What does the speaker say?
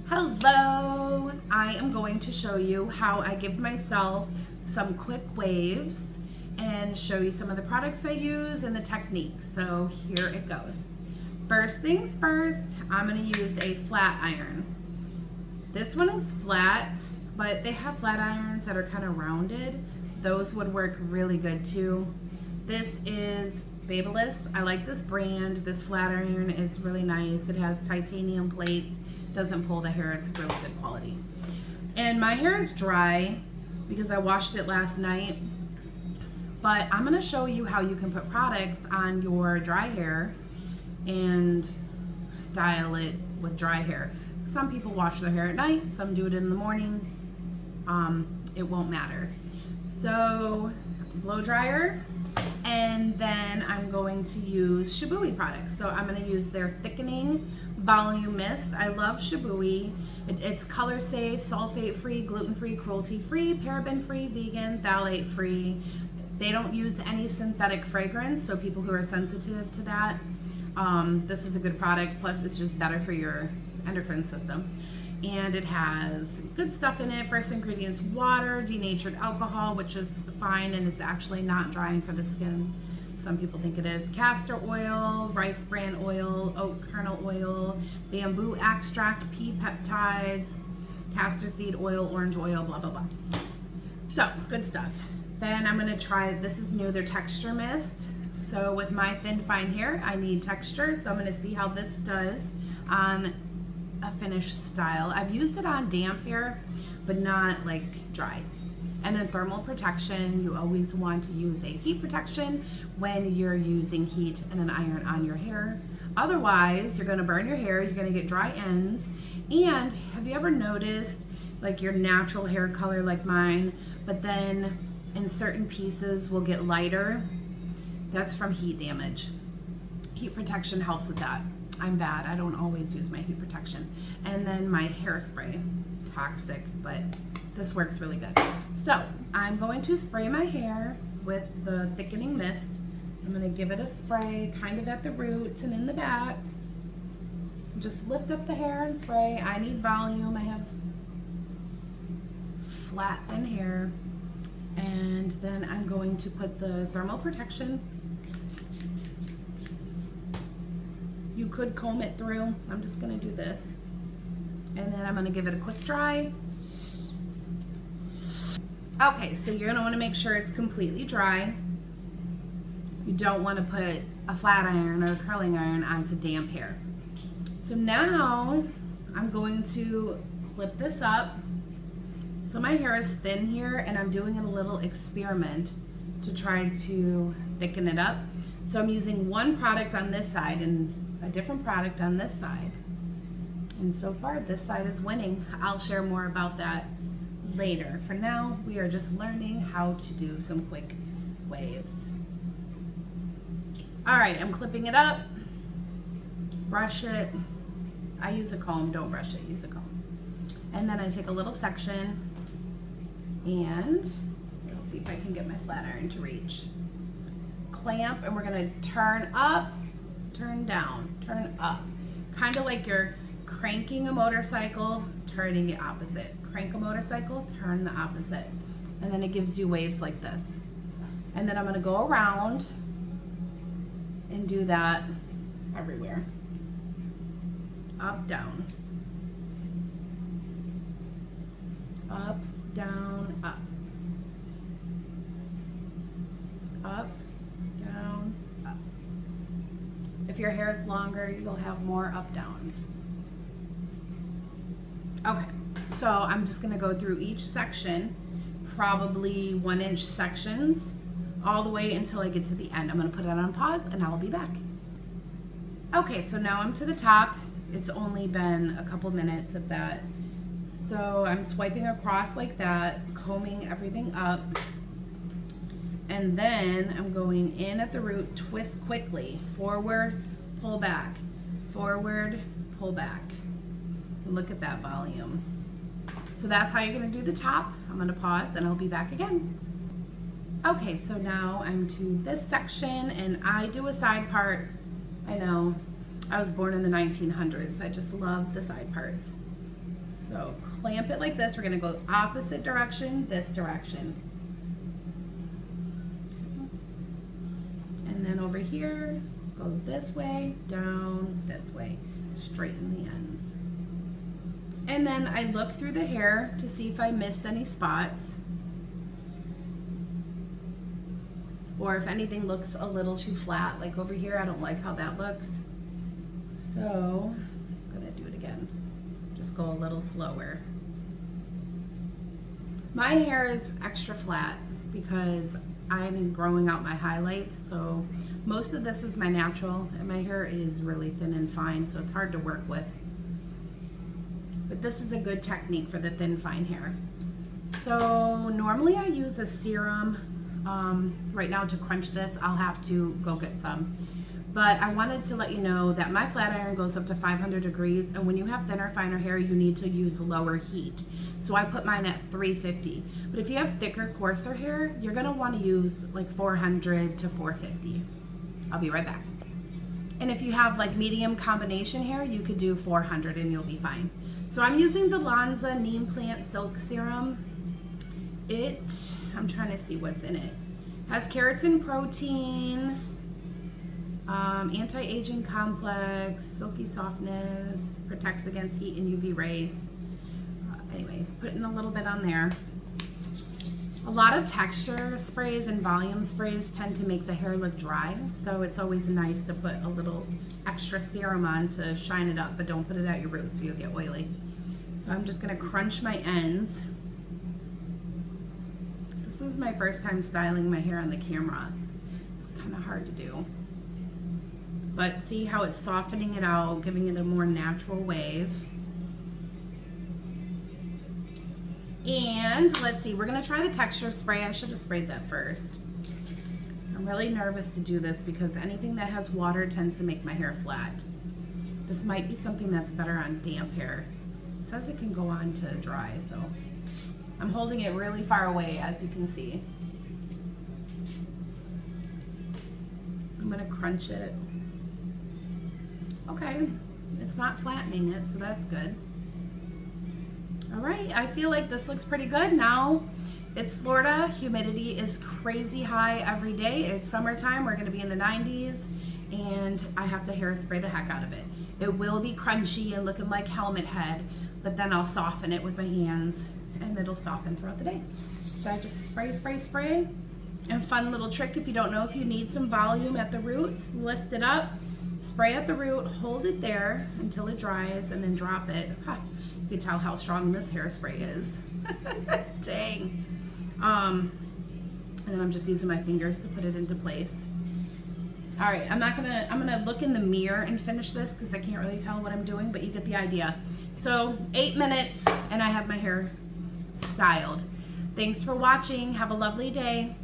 Hello! I am going to show you how I give myself some quick waves and show you some of the products I use and the techniques. So here it goes. First things first, I'm going to use a flat iron. This one is flat, but they have flat irons that are kind of rounded. Those would work really good too. This is Babyliss. I like this brand. This flat iron is really nice. It has titanium plates. Doesn't pull the hair. It's really good quality. And my hair is dry because I washed it last night. But I'm going to show you how you can put products on your dry hair and style it with dry hair. Some people wash their hair at night. Some do it in the morning. It won't matter. So blow dryer. And then I'm going to use Shibui products. So I'm going to use their thickening volume mist. I love Shibui. It's color safe, sulfate free, gluten free, cruelty free, paraben free, vegan, phthalate free. They don't use any synthetic fragrance, so people who are sensitive to that, this is a good product. Plus it's just better for your endocrine system. And it has good stuff in it. First ingredients: water, denatured alcohol, which is fine, and it's actually not drying for the skin. Some people think it is. Castor oil, rice bran oil, oat kernel oil, bamboo extract, pea peptides, castor seed oil, orange oil, blah, blah, blah. So, good stuff. Then I'm going to try, this is new, their texture mist. So with my thin, fine hair, I need texture. So I'm going to see how this does on a finished style. I've used it on damp hair, but not like dry. And then thermal protection. You always want to use a heat protection when you're using heat and an iron on your hair. Otherwise, you're going to burn your hair. You're going to get dry ends. And have you ever noticed like your natural hair color like mine, but then in certain pieces will get lighter? That's from heat damage. Heat protection helps with that. I'm bad. I don't always use my heat protection. And then my hairspray. Toxic, but this works really good. So I'm going to spray my hair with the thickening mist. I'm going to give it a spray kind of at the roots and in the back. Just lift up the hair and spray. I need volume. I have flat, thin hair. And then I'm going to put the thermal protection. You could comb it through. I'm just going to do this. And then I'm going to give it a quick dry. Okay, so you're going to want to make sure it's completely dry. You don't want to put a flat iron or a curling iron onto damp hair. So now I'm going to clip this up. So my hair is thin here, and I'm doing a little experiment to try to thicken it up. So I'm using one product on this side and a different product on this side. And so far, this side is winning. I'll share more about that later. For now, we are just learning how to do some quick waves. All right, I'm clipping it up. Brush it. I use a comb, don't brush it, use a comb. And then I take a little section and let's see if I can get my flat iron to reach. Clamp, and we're gonna turn up, turn down, turn up. Kind of like you're cranking a motorcycle, turning it opposite. Crank a motorcycle, turn the opposite. And then it gives you waves like this. And then I'm gonna go around and do that everywhere. Up, down. Up, down, up. Up, down, up. If your hair is longer, you'll have more up downs. Okay, so I'm just gonna go through each section, probably 1-inch sections, all the way until I get to the end. I'm gonna put it on pause and I'll be back. Okay, so now I'm to the top. It's only been a couple minutes of that. So I'm swiping across like that, combing everything up. And then I'm going in at the root, twist quickly, forward, pull back, forward, pull back. Look at that volume. So that's how you're gonna do the top. I'm gonna pause and I'll be back again. Okay, so now I'm to this section and I do a side part. I know, I was born in the 1900s. I just love the side parts. So clamp it like this. We're gonna go opposite direction, this direction. And then over here, go this way, down, this way, straighten the ends. And then I look through the hair to see if I missed any spots. Or if anything looks a little too flat, like over here, I don't like how that looks. So I'm gonna do it again. Just go a little slower. My hair is extra flat because I'm growing out my highlights, so most of this is my natural, and my hair is really thin and fine, so it's hard to work with. But this is a good technique for the thin, fine hair. So normally I use a serum. Right now to crunch this, I'll have to go get some. But I wanted to let you know that my flat iron goes up to 500 degrees, and when you have thinner, finer hair, you need to use lower heat. So I put mine at 350. But if you have thicker, coarser hair, you're gonna wanna use like 400 to 450. I'll be right back. And if you have like medium combination hair, you could do 400 and you'll be fine. So I'm using the Lanza Neem Plant Silk Serum. I'm trying to see what's in it. Has keratin protein, anti-aging complex, silky softness, protects against heat and UV rays. Anyway, putting a little bit on there. A lot of texture sprays and volume sprays tend to make the hair look dry, so it's always nice to put a little extra serum on to shine it up, but don't put it at your roots so you'll get oily. So I'm just gonna crunch my ends. This is my first time styling my hair on the camera. It's kind of hard to do. But see how it's softening it out, giving it a more natural wave. And let's see, we're gonna try the texture spray. I should have sprayed that first. I'm really nervous to do this because anything that has water tends to make my hair flat. This might be something that's better on damp hair. It says it can go on to dry, so I'm holding it really far away, as you can see. I'm gonna crunch it. Okay, it's not flattening it, so that's good. All right, I feel like this looks pretty good. Now, it's Florida, humidity is crazy high every day. It's summertime, we're gonna be in the 90s, and I have to hairspray the heck out of it. It will be crunchy and looking like helmet head, but then I'll soften it with my hands, and it'll soften throughout the day. So I just spray, spray, spray. And fun little trick, if you don't know if you need some volume at the roots, lift it up, spray at the root, hold it there until it dries, and then drop it. You can tell how strong this hairspray is. Dang. And then I'm just using my fingers to put it into place. All right, I'm gonna look in the mirror and finish this because I can't really tell what I'm doing, but you get the idea. So 8 minutes and I have my hair styled. Thanks for watching. Have a lovely day.